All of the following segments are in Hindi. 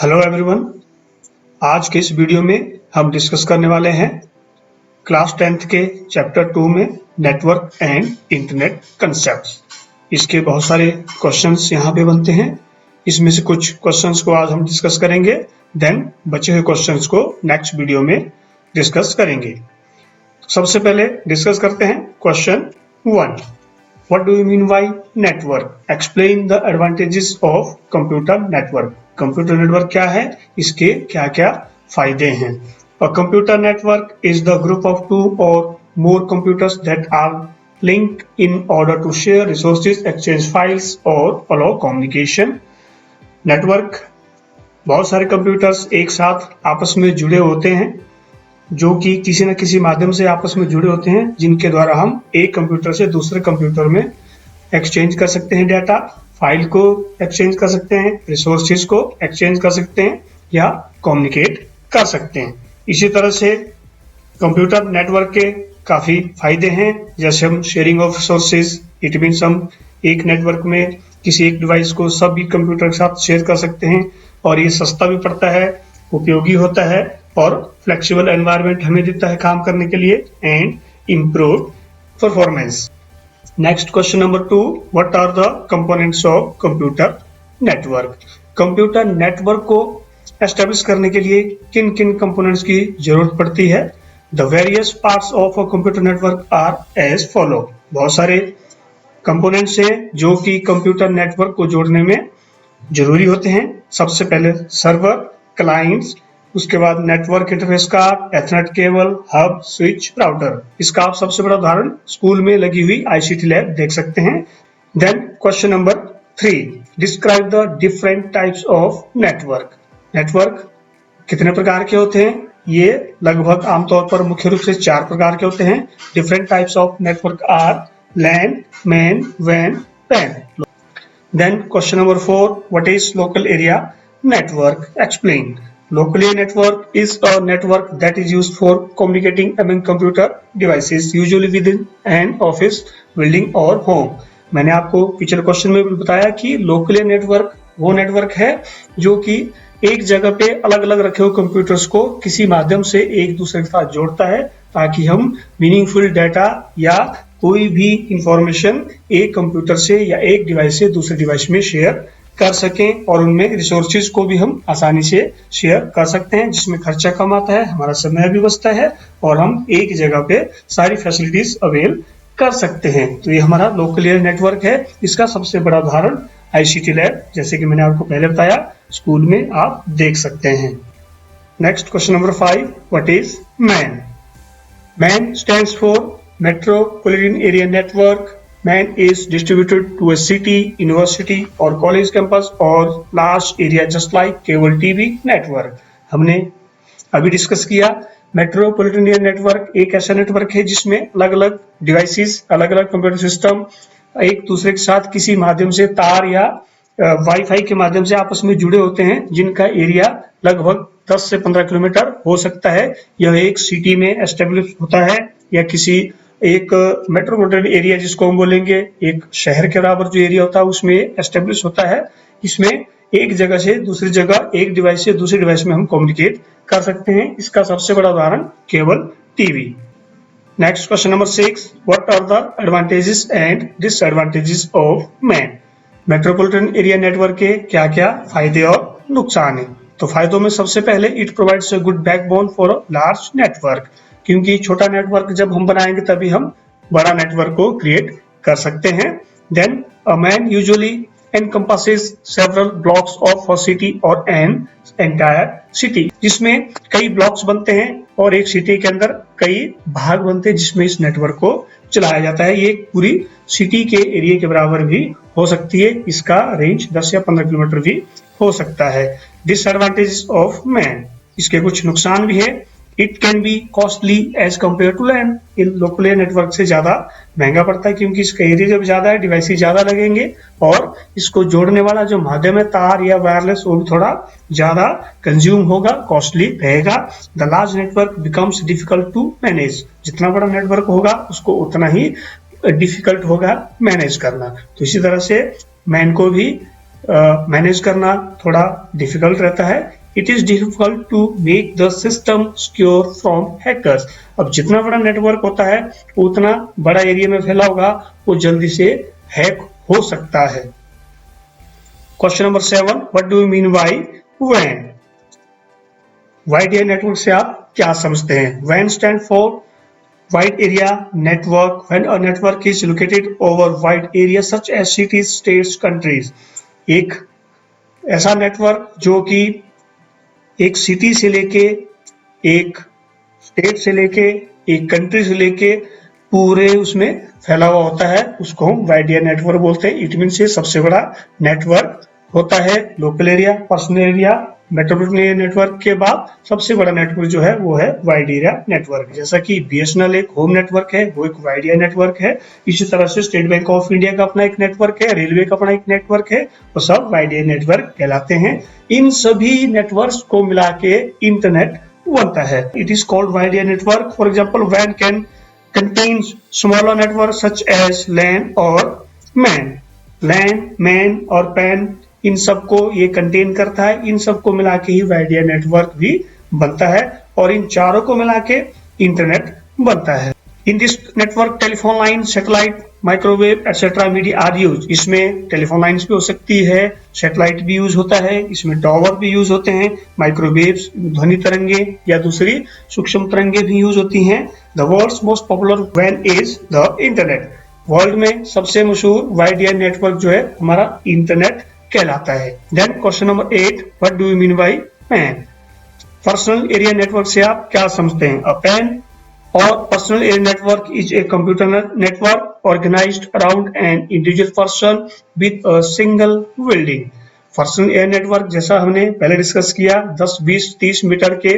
हेलो एवरीवन, आज के इस वीडियो में हम डिस्कस करने वाले हैं क्लास 10th के चैप्टर 2 में नेटवर्क एंड इंटरनेट कंसेप्ट्स। इसके बहुत सारे क्वेश्चंस यहाँ पे बनते हैं। इसमें से कुछ क्वेश्चंस को आज हम डिस्कस करेंगे, देन बचे हुए क्वेश्चंस को नेक्स्ट वीडियो में डिस्कस करेंगे। तो सबसे पहले डिस्कस करते हैं question 1। What do you mean by network? Explain the advantages of computer network. Computer network क्या है, इसके क्या क्या फायदे हैं। A computer network is the group of two or more computers that are linked in order to share resources, exchange files or allow communication. Network बहुत सारे कंप्यूटर्स एक साथ आपस में जुड़े होते हैं, जो कि किसी न किसी माध्यम से आपस में जुड़े होते हैं, जिनके द्वारा हम एक कंप्यूटर से दूसरे कंप्यूटर में एक्सचेंज कर सकते हैं डाटा, फाइल को एक्सचेंज कर सकते हैं, रिसोर्सेज को एक्सचेंज कर सकते हैं या कम्युनिकेट कर सकते हैं। इसी तरह से कंप्यूटर नेटवर्क के काफ़ी फायदे हैं, जैसे हम sharing of resources, it means हम एक नेटवर्क में किसी एक डिवाइस को सभी कंप्यूटर के साथ शेयर कर सकते हैं और ये सस्ता भी पड़ता है, उपयोगी होता है और फ्लेक्सिबल एनवायरनमेंट हमें देता है काम करने के लिए and improve performance. Next question number 2, what are the components of computer network? Computer network को एस्टेब्लिश करने के लिए किन किन कंपोनेंट्स की जरूरत पड़ती है? The various parts of a computer network are as follow. बहुत सारे कंपोनेंट्स हैं जो कि कंप्यूटर नेटवर्क को जोड़ने में जरूरी होते हैं। सबसे पहले सर्वर, क्लाइंट्स, उसके बाद network interface card, Ethernet cable, hub, switch, router. इसका आप सबसे बड़ा उदाहरण स्कूल में लगी हुई आईसीटी लैब देख सकते हैं। Then question number 3, describe the different types of network. Network कितने प्रकार के होते हैं? ये लगभग आमतौर पर मुख्य रूप से 4 प्रकार के होते हैं। Different types of network are LAN, MAN, वैन, PAN. Then question number 4, what is local area network? Explain. Local area network is a network that is used for communicating among computer devices, usually within an office, building or home. मैंने आपको पिछले क्वेश्चन में भी बताया कि लोकल एरिया नेटवर्क वो नेटवर्क है जो कि एक जगह पे अलग अलग रखे हुए कंप्यूटर्स को किसी माध्यम से एक दूसरे के साथ जोड़ता है, ताकि हम मीनिंगफुल डाटा या कोई भी इंफॉर्मेशन एक कंप्यूटर से या एक डिवाइस से दूसरे डिवाइस में शेयर कर सकें और उनमें रिसोर्सेज को भी हम आसानी से शेयर कर सकते हैं, जिसमें खर्चा कम आता है, हमारा समय भी बचता है और हम एक जगह पे सारी फैसिलिटीज अवेल कर सकते हैं। तो ये हमारा लोकल एरिया नेटवर्क है। इसका सबसे बड़ा उदाहरण आईसीटी लैब, जैसे कि मैंने आपको पहले बताया, स्कूल में आप देख सकते हैं। Next question number 5, what is man? Man stands for metropolitan area network. Man is distributed to a city, university or college campus or large area just like cable TV network. हमने अभी डिस्कस किया मेट्रोपॉलिटन एरिया नेटवर्क एक ऐसा नेटवर्क है जिसमें अलग अलग डिवाइसेस, अलग अलग कंप्यूटर सिस्टम एक दूसरे के साथ किसी माध्यम से तार या वाईफाई के माध्यम से आपस में जुड़े होते हैं, जिनका एरिया लगभग 10 से 15 किलोमीटर हो सकता है। यह एक सिटी में एस्टेब्लिश होता है या किसी एक मेट्रोपॉलिटन एरिया जिसको हम बोलेंगे, एक शहर के बराबर जो एरिया होता है उसमें एस्टेब्लिश होता है। इसमें एक जगह से दूसरी जगह, एक डिवाइस से दूसरी डिवाइस में हम कम्युनिकेट कर सकते हैं। इसका सबसे बड़ा उदाहरण cable TV. Next question number 6, what are the advantages and disadvantages of MAN? Metropolitan area network के क्या क्या फायदे और नुकसान है? तो फायदों में सबसे पहले it provides a good backbone for a large network, क्योंकि छोटा नेटवर्क जब हम बनाएंगे तभी हम बड़ा नेटवर्क को क्रिएट कर सकते हैं। Then a MAN usually encompasses several blocks of a city और एन एंटायर सिटी, जिसमें कई ब्लॉक्स बनते हैं और एक सिटी के अंदर कई भाग बनते हैं जिसमें इस नेटवर्क को चलाया जाता है। ये पूरी सिटी के एरिया के बराबर भी हो सकती है। इसका रेंज 10 या 15 किलोमीटर भी हो सकता है। डिसएडवांटेजेस ऑफ मैन, इसके कुछ नुकसान भी है। It can be costly as compare to LAN. Local area network से ज्यादा महंगा पड़ता है, क्योंकि इसका एरिया जब ज्यादा है, डिवाइसेस ज्यादा लगेंगे और इसको जोड़ने वाला जो माध्यम है, तार या वायरलेस, वो भी थोड़ा ज्यादा कंज्यूम होगा, कॉस्टली रहेगा। The large network becomes difficult to manage. जितना बड़ा नेटवर्क होगा उसको उतना ही डिफिकल्ट होगा मैनेज करना। तो इसी तरह से मैन को भी मैनेज करना थोड़ा डिफिकल्ट रहता है। It is difficult to make the system secure from hackers. अब जितना बड़ा नेटवर्क होता है उतना बड़ा एरिया में फैला होगा, वो जल्दी से हैक हो सकता है। Question number 7, what do you mean by वैन? वाइड एरिया नेटवर्क से आप क्या समझते हैं? वैन stand for wide area network. When a network is located over wide area such as cities, states, countries. एक ऐसा नेटवर्क जो कि एक सिटी से लेके, एक स्टेट से लेके, एक कंट्री से लेके पूरे उसमें फैला हुआ होता है, उसको हम वाइड एरिया नेटवर्क बोलते हैं। इट मीन्स ये सबसे बड़ा नेटवर्क होता है। Local area, personal area, metropolitan area network के बाद सबसे बड़ा नेटवर्क जो है वो है वाइड एरिया नेटवर्क। जैसा कि बीएसएनएल एक होम नेटवर्क है, वो एक वाइड एरिया नेटवर्क है। इसी तरह से स्टेट बैंक ऑफ इंडिया का अपना एक नेटवर्क है, रेलवे का अपना एक नेटवर्क है, वो सब वाइड एरिया नेटवर्क कहलाते हैं। इन सभी नेटवर्क्स को मिला के इंटरनेट बनता है। It is called wide area network. For example, वैन can contains smaller networks such as LAN और MAN। LAN, MAN और PAN इन सबको ये कंटेन करता है। इन सबको मिला के ही वाइड एरिया नेटवर्क भी बनता है और इन चारों को मिला के इंटरनेट बनता है। In this network telephone line, satellite, microwave etcetera media are use. इसमें टेलीफोन लाइन्स भी हो सकती है, सैटेलाइट भी यूज होता है, इसमें टावर भी यूज होते हैं, माइक्रोवेव्स ध्वनि तरंगे या दूसरी सूक्ष्म तरंगे भी यूज होती हैं। द वर्ल्ड्स मोस्ट पॉपुलर वैन इज द इंटरनेट। वर्ल्ड में सबसे मशहूर वाइड एरिया नेटवर्क जो है हमारा इंटरनेट कहलाता है। Then question number 8, what do you mean by PAN? Personal area network से आप क्या समझते हैं? A PAN or personal area network is a computer network organized around an individual person with a single building। Personal area network जैसा हमने पहले डिस्कस किया 10, 20, 30 मीटर के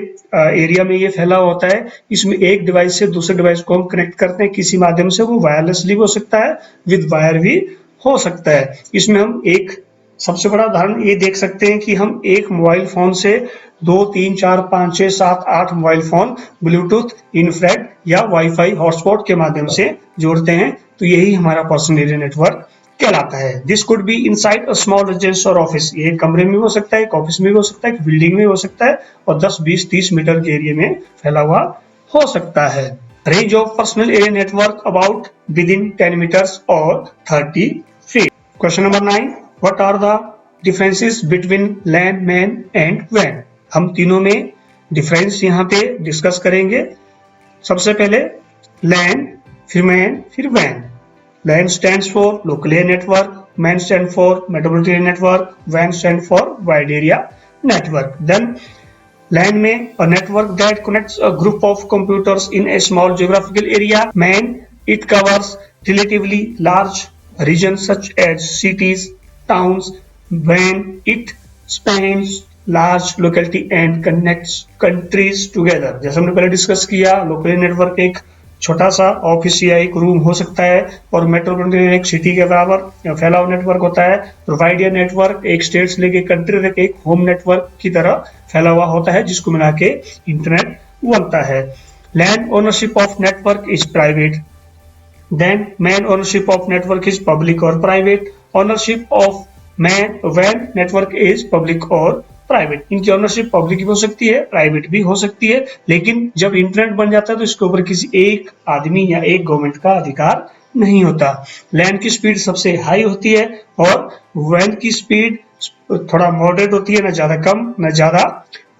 एरिया में ये फैला होता है। इसमें एक डिवाइस से दूसरे डिवाइस को हम कनेक्ट करते हैं किसी माध्यम से। वो वायरलेसली भी हो सकता है, विद वायर भी हो सकता है। इसमें हम एक सबसे बड़ा उदाहरण ये देख सकते हैं कि हम एक मोबाइल फोन से 2, 3, 4, 5, 6, 7, 8 मोबाइल फोन ब्लूटूथ, इनफ्रारेड या वाईफाई हॉटस्पॉट के माध्यम से जोड़ते हैं, तो यही हमारा पर्सनल एरिया नेटवर्क कहलाता है। This could be inside a small residence और ऑफिस। ये एक कमरे में भी हो सकता है, एक ऑफिस में भी हो सकता है, एक बिल्डिंग में भी हो सकता है और 10, 20, 30 मीटर के एरिया में फैला हुआ हो सकता है। Range of personal area network about within 10 metres और 30 feet. Question number 9, what are the differences between LAN, MAN and WAN? हम तीनों में डिफरेंस यहाँ पे डिस्कस करेंगे। सबसे पहले LAN, फिर MAN, फिर WAN। LAN stands for local area network, MAN stands for metropolitan area network, WAN stands for wide area network. Then LAN में a network that connects a group of computers in a small geographical area. MAN, it covers relatively large regions such as cities, towns. WAN, it spans large locality and connects countries together। जैसे हमने पहले डिस्कस किया, लोकल नेटवर्क एक छोटा सा ऑफिस या एक रूम हो सकता है और मेट्रोपॉलिटन एक सिटी के बराबर फैला हुआ नेटवर्क होता है। वाइड एरिया नेटवर्क एक स्टेट से लेके कंट्री तक एक होम नेटवर्क की तरह फैला हुआ होता है, जिसको मिला के इंटरनेट बनता है। LAN ownership of network is private. Then MAN ownership of network is public और private. Ownership of WAN network is public और प्राइवेट। इनकी ओनरशिप पब्लिक भी हो सकती है, प्राइवेट भी हो सकती है, लेकिन जब इंटरनेट बन जाता है तो इसके ऊपर किसी एक आदमी या एक गवर्नमेंट का अधिकार नहीं होता। LAN की स्पीड सबसे हाई होती है और WAN की स्पीड थोड़ा मॉडरेट होती है, ना ज्यादा कम ना ज्यादा।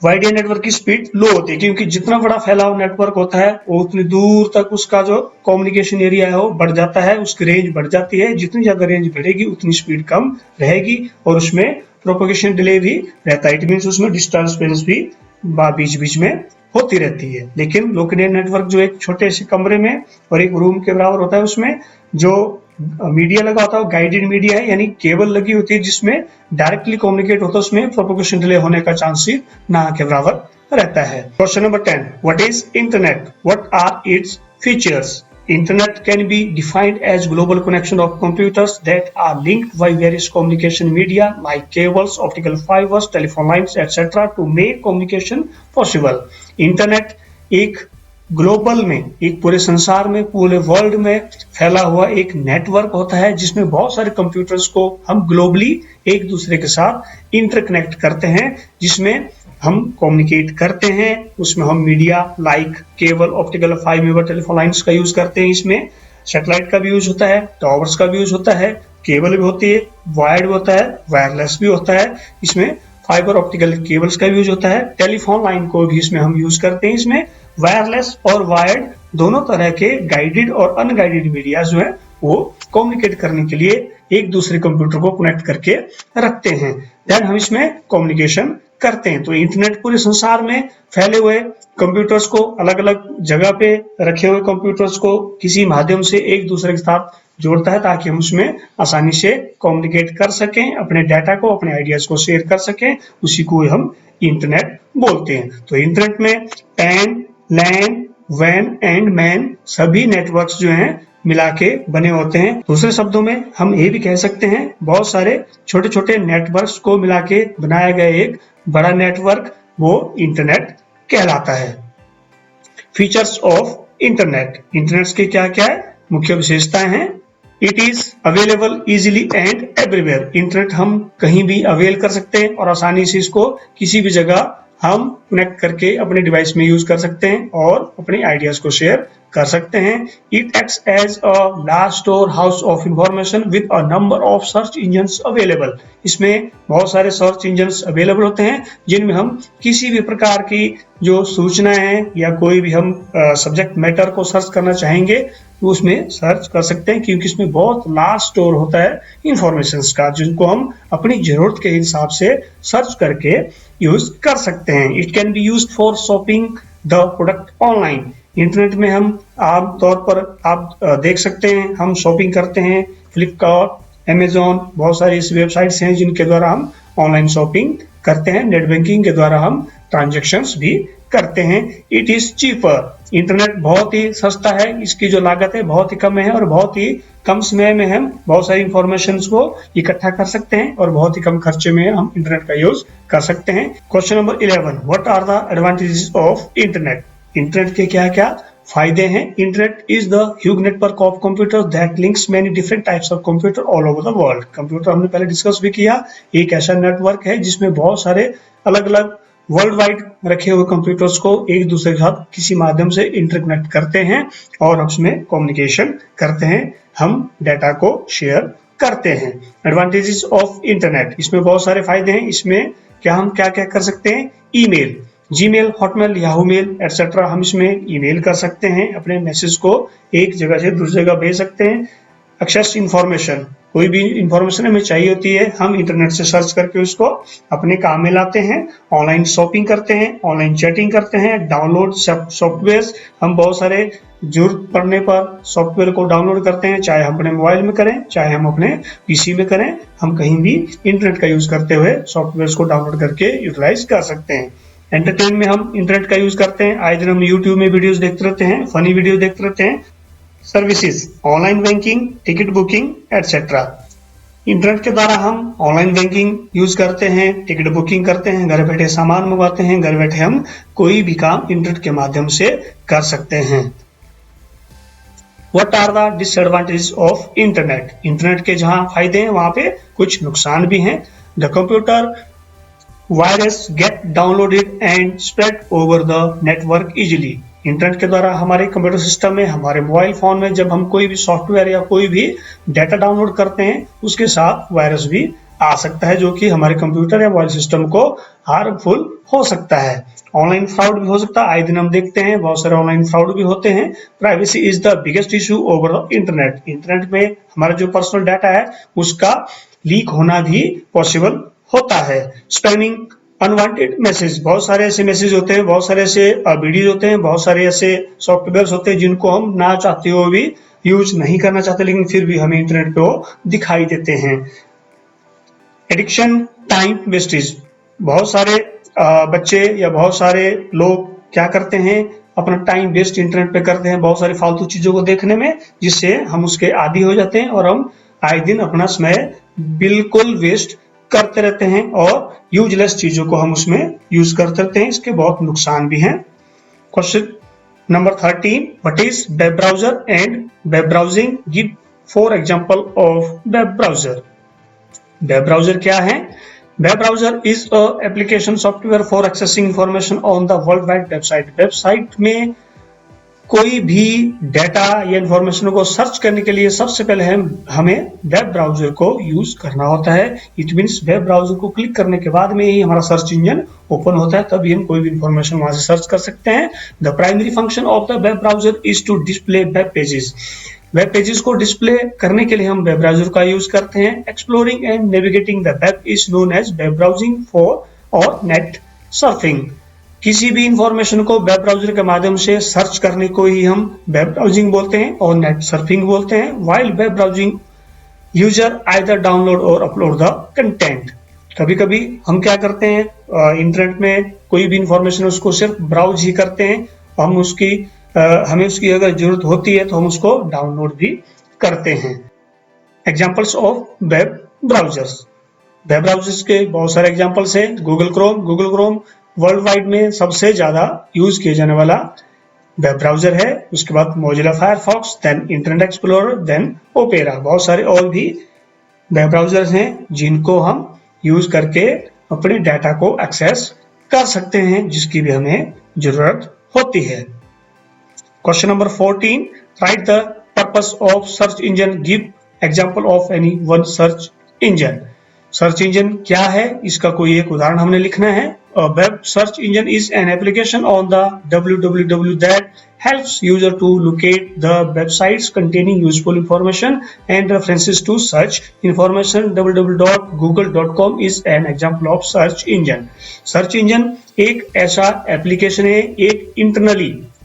वाइड एरिया नेटवर्क की स्पीड लो होती है, क्योंकि जितना बड़ा फैला हुआ नेटवर्क होता है वो उतनी दूर तक उसका जो कम्युनिकेशन एरिया है वो बढ़ जाता है, उसकी रेंज बढ़ जाती है। जितनी ज्यादा रेंज बढ़ेगी उतनी स्पीड कम रहेगी और उसमें प्रोपोगेशन डिले भी रहता है। इट मीन्स उसमें डिस्टर्बेंस भी बीच बीच में होती रहती है। लेकिन लोकल एरिया नेटवर्क जो एक छोटे से कमरे में और एक रूम के बराबर होता है, उसमें जो मीडिया लगा होता है वो गाइडेड मीडिया है, यानी केबल लगी होती है जिसमें डायरेक्टली कम्युनिकेट होता है, उसमें प्रोपोगेशन डिले होने का चांसेस ना के बराबर रहता है। Question number 10, what is internet? What are its features? Internet can be defined as global connection of computers that are linked by various communication media like cables, optical fibers, telephone lines, etc. to make communication possible. Internet एक ग्लोबल में, एक पूरे संसार में, पूरे वर्ल्ड में फैला हुआ एक नेटवर्क होता है जिसमें बहुत सारे कंप्यूटर्स को हम ग्लोबली एक दूसरे के साथ इंटरकनेक्ट करते हैं, जिसमें हम कम्युनिकेट करते हैं। उसमें हम media like cable, optical, fibre, telephone lines का यूज करते हैं। इसमें सैटेलाइट का भी यूज होता है, टावर्स का भी यूज होता है, केबल भी होती है, वायर्ड भी होता है, वायरलेस भी होता है। इसमें फाइबर ऑप्टिकल केबल्स का भी यूज होता है, टेलीफोन लाइन को भी इसमें हम यूज करते हैं। इसमें वायरलेस और वायर्ड दोनों तरह के गाइडेड और अनगाइडेड मीडिया जो है वो कम्युनिकेट करने के लिए एक दूसरे कंप्यूटर को कनेक्ट करके रखते हैं। देन हम इसमें कम्युनिकेशन करते हैं। तो इंटरनेट पूरे संसार में फैले हुए कंप्यूटर्स को, अलग अलग जगह पे रखे हुए कंप्यूटर्स को किसी माध्यम से एक दूसरे के साथ जोड़ता है ताकि हम उसमें आसानी से कम्युनिकेट कर सकें, अपने डाटा को, अपने आइडियाज को शेयर कर सकें। उसी को हम इंटरनेट बोलते हैं। तो इंटरनेट में पैन, लैन, वैन एंड मैन सभी नेटवर्क्स जो हैं मिला के बने होते हैं। दूसरे शब्दों में हम ये भी कह सकते हैं बहुत सारे छोटे छोटे नेटवर्क्स को मिला के बनाया गया एक बड़ा नेटवर्क वो इंटरनेट कहलाता है। फीचर्स ऑफ इंटरनेट, इंटरनेट के क्या क्या मुख्य विशेषताएं हैं। It is available easily and everywhere, internet हम कहीं भी अवेल कर सकते हैं और आसानी से इसको किसी भी जगह हम कनेक्ट करके अपने डिवाइस में यूज कर सकते हैं और अपने आइडियाज को शेयर कर सकते हैं। It acts as a large store house of information with a number of search engines available, इसमें बहुत सारे सर्च इंजन्स अवेलेबल होते हैं जिनमें हम किसी भी प्रकार की जो सूचनाएं हैं या कोई भी हम सब्जेक्ट मैटर को सर्च करना चाहेंगे तो उसमें सर्च कर सकते हैं, क्योंकि इसमें बहुत लार्ज स्टोर होता है इंफॉर्मेशंस का जिनको हम अपनी जरूरत के हिसाब से सर्च करके यूज कर सकते हैं। It can be used for shopping the product online, internet में हम आमतौर पर आप देख सकते हैं हम शॉपिंग करते हैं, फ्लिपकार्ट, अमेजोन, बहुत सारी ऐसी वेबसाइट्स हैं जिनके द्वारा हम ऑनलाइन शॉपिंग करते हैं। नेट बैंकिंग के द्वारा हम ट्रांजैक्शंस भी करते हैं। इट इज चीपर, इंटरनेट बहुत ही सस्ता है, इसकी जो लागत है बहुत ही कम है और बहुत ही कम समय में हम बहुत सारी इंफॉर्मेशन को इकट्ठा कर सकते हैं और बहुत ही कम खर्चे में हम इंटरनेट का यूज कर सकते हैं। Question number 11, what are the advantages of internet, internet के क्या क्या फायदे हैं। Internet is the huge network of computer that links many different types of computer all over the world, computer हमने पहले डिस्कस भी किया, एक ऐसा नेटवर्क है जिसमें बहुत सारे अलग अलग वर्ल्ड वाइड रखे हुए कंप्यूटर्स को एक दूसरे के साथ किसी माध्यम से इंटरकनेक्ट करते हैं और उसमें कम्युनिकेशन करते हैं, हम डाटा को शेयर करते हैं। एडवांटेजेस ऑफ इंटरनेट, इसमें बहुत सारे फायदे हैं। इसमें हम क्या क्या कर सकते हैं, email, Gmail, Hotmail, Yahoo mail etcetera, हम इसमें ईमेल कर सकते हैं, अपने मैसेज को एक जगह से दूसरी जगह भेज सकते हैं। एक्सेस इंफॉर्मेशन, कोई भी इंफॉर्मेशन हमें चाहिए होती है हम इंटरनेट से सर्च करके उसको अपने काम में लाते हैं। ऑनलाइन शॉपिंग करते हैं, ऑनलाइन चैटिंग करते हैं, डाउनलोड सॉफ्टवेयर, हम बहुत सारे जरूरत पड़ने पर सॉफ्टवेयर को डाउनलोड करते हैं, चाहे हम अपने मोबाइल में करें चाहे हम अपने पीसी में करें, हम कहीं भी इंटरनेट का यूज करते हुए सॉफ्टवेयर को डाउनलोड करके यूटिलाइज कर सकते हैं। एंटरटेन में हम इंटरनेट का यूज करते हैं, आए दिन हम यूट्यूब में वीडियोस देखते रहते हैं, फनी वीडियो देखते रहते हैं। Services, online banking, ticket booking etcetera, internet के द्वारा हम ऑनलाइन बैंकिंग यूज करते हैं, टिकट बुकिंग करते हैं, घर बैठे सामान मंगवाते हैं, घर बैठे हम कोई भी काम इंटरनेट के माध्यम से कर सकते हैं। What are the disadvantages of internet, internet के जहां फायदे हैं वहां पे कुछ नुकसान भी हैं। The computer virus get downloaded and spread over the network easily, internet के द्वारा हमारे कंप्यूटर सिस्टम में, हमारे मोबाइल फोन में जब हम कोई भी सॉफ्टवेयर या कोई भी डाटा डाउनलोड करते हैं उसके साथ वायरस भी आ सकता है जो कि हमारे कंप्यूटर या मोबाइल सिस्टम को हार्मफुल हो सकता है। ऑनलाइन फ्रॉड भी हो सकता है, आए दिन हम देखते हैं बहुत सारे ऑनलाइन फ्रॉड भी होते हैं। Privacy is the biggest issue over the internet, internet में हमारा जो पर्सनल डाटा है उसका लीक होना भी पॉसिबल होता है। स्पैमिंग, अनवांटेड मैसेज, बहुत सारे ऐसे मैसेज होते हैं, बहुत सारे ऐसे वीडियो होते हैं, बहुत सारे ऐसे सॉफ्टवेयर होते हैं जिनको हम ना चाहते हुए भी यूज नहीं करना चाहते लेकिन फिर भी हमें इंटरनेट पे दिखाई देते हैं। एडिक्शन, टाइम वेस्टेज, बहुत सारे बच्चे या बहुत सारे लोग क्या करते हैं अपना टाइम वेस्ट इंटरनेट पे करते हैं बहुत सारी फालतू चीजों को देखने में, जिससे हम उसके आदी हो जाते हैं और हम आए दिन अपना समय बिल्कुल वेस्ट करते रहते हैं और यूजलेस चीजों को हम उसमें यूज करते रहते हैं, इसके बहुत नुकसान भी हैं। Question Number 13, what is web browser and web browsing? Give 4 example of web browser. Web browser क्या है? Web browser is a application software for accessing information on the world wide website. Website में कोई भी डाटा या इंफॉर्मेशन को सर्च करने के लिए सबसे पहले हमें वेब ब्राउजर को यूज करना होता है। इट मीन्स वेब ब्राउजर को क्लिक करने के बाद में ही हमारा सर्च इंजन ओपन होता है, तभी हम कोई भी इंफॉर्मेशन वहां से सर्च कर सकते हैं। The primary function of the web browser is to display web pages. Web pages को डिस्प्ले करने के लिए हम वेब ब्राउजर का यूज करते हैं। Exploring and navigating the web is known as web browsing for और नेट सर्फिंग। किसी भी इंफॉर्मेशन को वेब ब्राउजर के माध्यम से सर्च करने को ही हम वेब ब्राउजिंग बोलते हैं और नेट सर्फिंग बोलते हैं। While web browsing user either download और अपलोड द कंटेंट। कभी कभी हम क्या करते हैं, इंटरनेट में कोई भी इंफॉर्मेशन उसको सिर्फ ब्राउज ही करते हैं, हमें उसकी अगर जरूरत होती है तो हम उसको डाउनलोड भी करते हैं। Examples of web browsers. Web browsers के बहुत सारे एग्जाम्पल्स हैं। गूगल क्रोम वर्ल्ड वाइड में सबसे ज्यादा यूज किए जाने वाला वेब ब्राउजर है। उसके बाद Mozilla Firefox, then Internet Explorer, then Opera. बहुत सारे और भी वेब ब्राउजर्स हैं जिनको हम यूज करके अपने डाटा को एक्सेस कर सकते हैं जिसकी भी हमें जरूरत होती है। Question number 14, right the purpose of search engine, give example of any one search engine. Search engine क्या है, इसका कोई एक उदाहरण हमने लिखना है। A web search engine is an application on the www that helps user to locate the websites containing useful information and references to search information. www.google.com is an example of search engine. Search engine एक ऐसा एप्लीकेशन है,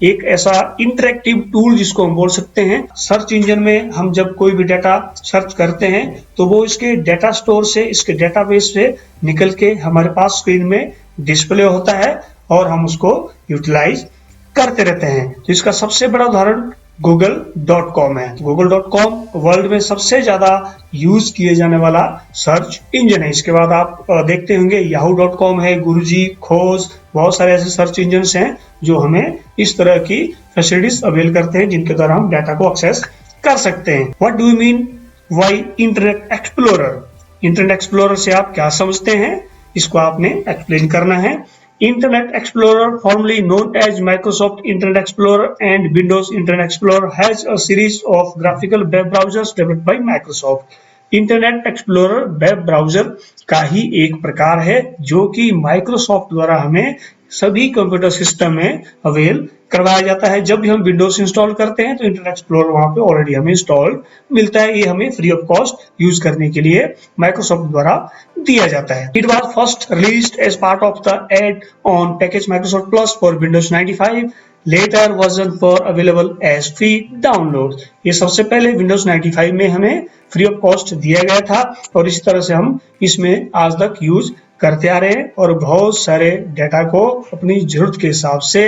एक ऐसा इंटरेक्टिव टूल जिसको हम बोल सकते हैं। सर्च इंजन में हम जब कोई भी डाटा सर्च करते हैं तो वो इसके डाटा स्टोर से, इसके डाटाबेस से निकल के हमारे पास स्क्रीन में डिस्प्ले होता है और हम उसको यूटिलाइज करते रहते हैं। तो इसका सबसे बड़ा उदाहरण google.com है। google.com वर्ल्ड में सबसे ज्यादा यूज किए जाने वाला सर्च इंजन है। इसके बाद आप देखते होंगे yahoo.com है, गुरुजी, खोज, बहुत सारे ऐसे सर्च इंजन हैं जो हमें इस तरह की फैसिलिटीज अवेल करते हैं जिनके द्वारा हम डाटा को एक्सेस कर सकते हैं। What do you mean bye internet Explorer? Internet explorer से आप क्या समझते हैं, इसको आपने एक्सप्लेन करना है। Internet Explorer, formerly known as Microsoft Internet Explorer and Windows Internet Explorer, has a series of graphical web browsers developed by Microsoft. Internet explorer web browser का ही एक प्रकार है जो कि माइक्रोसॉफ्ट द्वारा हमें सभी कंप्यूटर सिस्टम में अवेल करवाया जाता है। जब भी हम विंडोज इंस्टॉल करते हैं तो इंटरनेट एक्सप्लोरर वहां पे ऑलरेडी हमें इंस्टॉल मिलता है। ये हमें फ्री ऑफ कॉस्ट यूज करने के लिए माइक्रोसॉफ्ट द्वारा दिया जाता है। It was first released as part of the add on package Microsoft Plus for Windows 95, later version for available as free download. ये सबसे पहले विंडोज 95 में हमें फ्री ऑफ कॉस्ट दिया गया था और इस तरह से हम इसमें आज तक यूज करते आ रहे हैं और बहुत सारे डाटा को अपनी जरूरत के हिसाब से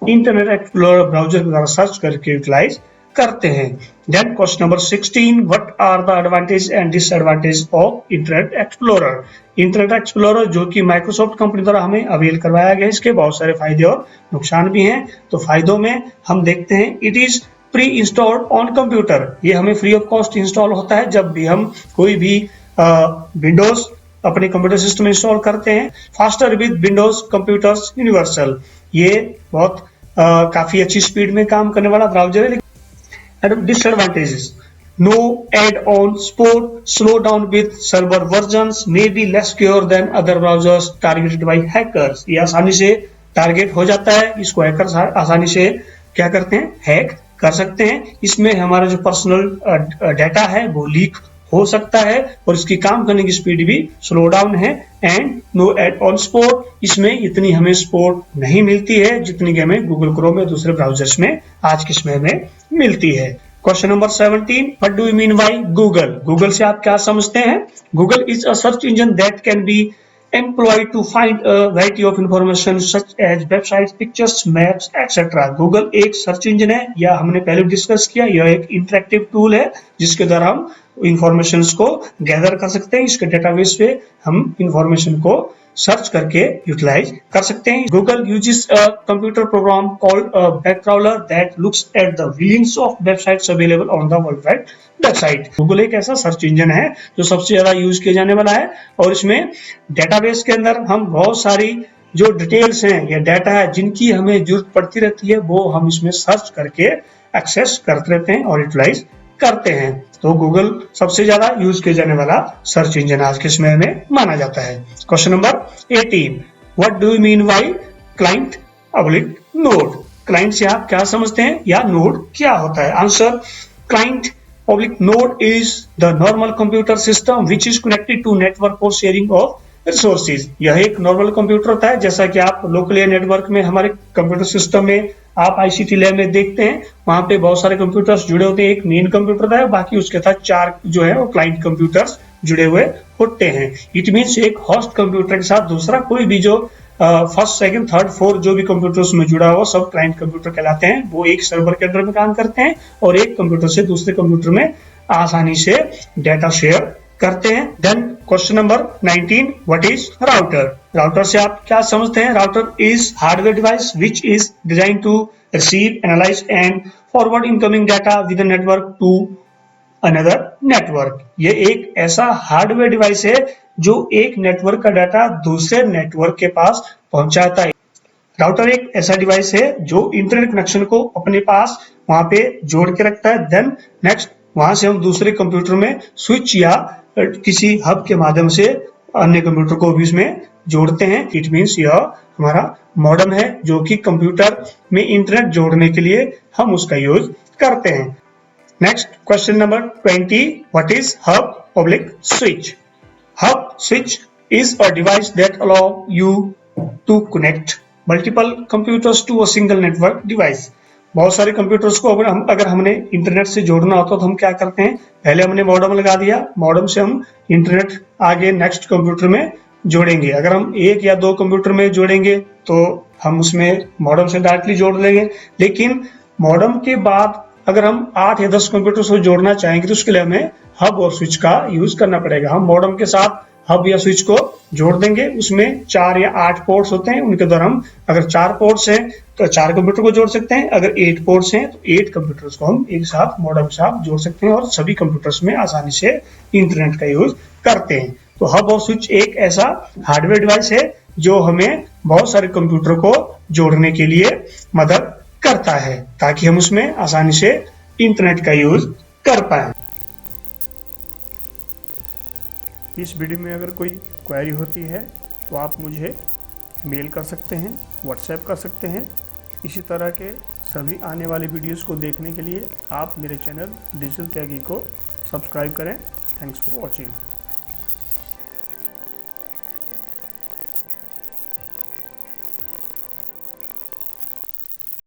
इंटरनेट एक्सप्लोरर ब्राउजर के द्वारा सर्च करके यूटिलाइज करते हैं। Then question number 16, what are the advantage and disadvantage of Internet Explorer? Internet Explorer जो कि माइक्रोसॉफ्ट कंपनी द्वारा हमें अवेल करवाया गया, इसके बहुत सारे फायदे और नुकसान भी हैं। तो फायदों में हम देखते हैं, it is pre installed on computer. ये हमें फ्री ऑफ कॉस्ट इंस्टॉल होता है जब भी हम कोई भी विंडोज अपने कंप्यूटर सिस्टम में इंस्टॉल करते हैं। Faster with Windows computers universal, ये बहुत काफी अच्छी स्पीड में काम करने वाला ब्राउजर है। Disadvantages: no add-on support, slow down with server versions, may be less secure than other browsers targeted by hackers. ये आसानी से टारगेट हो जाता है, इसको हैकर्स आसानी से क्या करते हैं, हैक कर सकते हैं। इसमें हमारा जो पर्सनल डाटा है वो लीक हो सकता है और इसकी काम करने की स्पीड भी स्लो डाउन है। And no add on support, इसमें इतनी हमें सपोर्ट नहीं मिलती है जितनी कि हमें गूगल क्रोम या दूसरे ब्राउजर्स में आज के समय में मिलती है। Question number 17, what do you mean by Google? Google से आप क्या समझते हैं? Google is a search engine that can be employed to find a variety of information such as websites, pictures, maps, etc. Google एक सर्च इंजन है, या हमने पहले डिस्कस किया, यह एक इंटरेक्टिव टूल है जिसके द्वारा हम इंफॉर्मेशन को गैदर कर सकते हैं। इसके डेटाबेस पे हम इंफॉर्मेशन को सर्च करके यूटिलाइज कर सकते हैं। Google uses a computer program called web crawler that looks at the billions of websites available on the world wide website. Google एक ऐसा सर्च इंजन है जो सबसे ज्यादा यूज किया जाने वाला है और इसमें डेटाबेस के अंदर हम बहुत सारी जो डिटेल्स हैं या डाटा है जिनकी हमें जरूरत पड़ती रहती है वो हम इसमें सर्च करके एक्सेस करते रहते हैं और यूटिलाइज करते हैं। तो गूगल सबसे ज्यादा यूज किया जाने वाला सर्च इंजन आज के समय में माना जाता है। Question number 18, what do you mean by client public node? Client से आप क्या समझते हैं या नोड क्या होता है? Answer, client public node is the normal computer system which is connected to network for sharing of resources. यह एक नॉर्मल कंप्यूटर होता है जैसा कि आप लोकल नेटवर्क में हमारे कंप्यूटर सिस्टम में आप आईसीटी लैब में देखते हैं, वहां पे बहुत सारे कंप्यूटर्स जुड़े होते हैं। एक मेन कंप्यूटर होता है, बाकी उसके साथ 4 जो है वो क्लाइंट कंप्यूटर्स जुड़े हुए होते हैं। इट मीन्स एक होस्ट कंप्यूटर के साथ दूसरा कोई भी जो फर्स्ट सेकंड थर्ड फोर्थ जो भी कंप्यूटर्स में जुड़ा हुआ सब क्लाइंट कंप्यूटर कहलाते हैं। वो एक सर्वर के अंदर में काम करते हैं और एक कंप्यूटर से दूसरे कंप्यूटर में आसानी से डाटा शेयर करते हैं। Then question number 19, what is router? Router से आप क्या समझते हैं? Router is hardware device which is design to receive, analyse and forward incoming data with network to another network. ये एक ऐसा हार्डवेयर डिवाइस है जो एक नेटवर्क का डाटा दूसरे नेटवर्क के पास पहुंचाता है। राउटर एक ऐसा डिवाइस है जो इंटरनेट कनेक्शन को अपने पास वहां पे जोड़ के रखता है। देन नेक्स्ट वहां से हम दूसरे कंप्यूटर में स्विच या किसी हब के माध्यम से अन्य कंप्यूटर को भी इसमें जोड़ते हैं। इट मीन्स यह हमारा मॉडेम है जो कि कंप्यूटर में इंटरनेट जोड़ने के लिए हम उसका यूज करते हैं। Next question number 20, what is hub public switch? Hub switch is a device that allow you to connect multiple computers to a single network device. बहुत सारे कंप्यूटर्स को अगर हमने इंटरनेट से जोड़ना होता तो हम क्या करते हैं, पहले हमने मॉडेम लगा दिया, मॉडेम से हम इंटरनेट आगे नेक्स्ट कंप्यूटर में जोड़ेंगे। अगर हम एक या दो कंप्यूटर में जोड़ेंगे तो हम उसमें मॉडेम से डायरेक्टली जोड़ लेंगे, लेकिन मॉडेम के बाद अगर हम 8 या 10 कंप्यूटर को जोड़ना चाहेंगे तो उसके लिए हमें हब और स्विच का यूज करना पड़ेगा। हम मॉडेम के साथ हब या स्विच को जोड़ देंगे, उसमें 4 या 8 पोर्ट्स होते हैं, उनके द्वारा हम अगर 4 पोर्ट्स हैं तो 4 कंप्यूटर को जोड़ सकते हैं, अगर 8 पोर्ट्स हैं तो 8 कंप्यूटर्स को हम एक साथ मॉडेम के साथ जोड़ सकते हैं और सभी कंप्यूटर्स में आसानी से इंटरनेट का यूज करते हैं। तो हब और स्विच एक ऐसा हार्डवेयर डिवाइस है जो हमें बहुत सारे कंप्यूटर को जोड़ने के लिए मदद करता है ताकि हम उसमें आसानी से इंटरनेट का यूज कर पाए। इस वीडियो में अगर कोई क्वेरी होती है तो आप मुझे मेल कर सकते हैं, व्हाट्सएप कर सकते हैं। इसी तरह के सभी आने वाले वीडियोस को देखने के लिए आप मेरे चैनल डिजिटल त्यागी को सब्सक्राइब करें। Thanks for watching.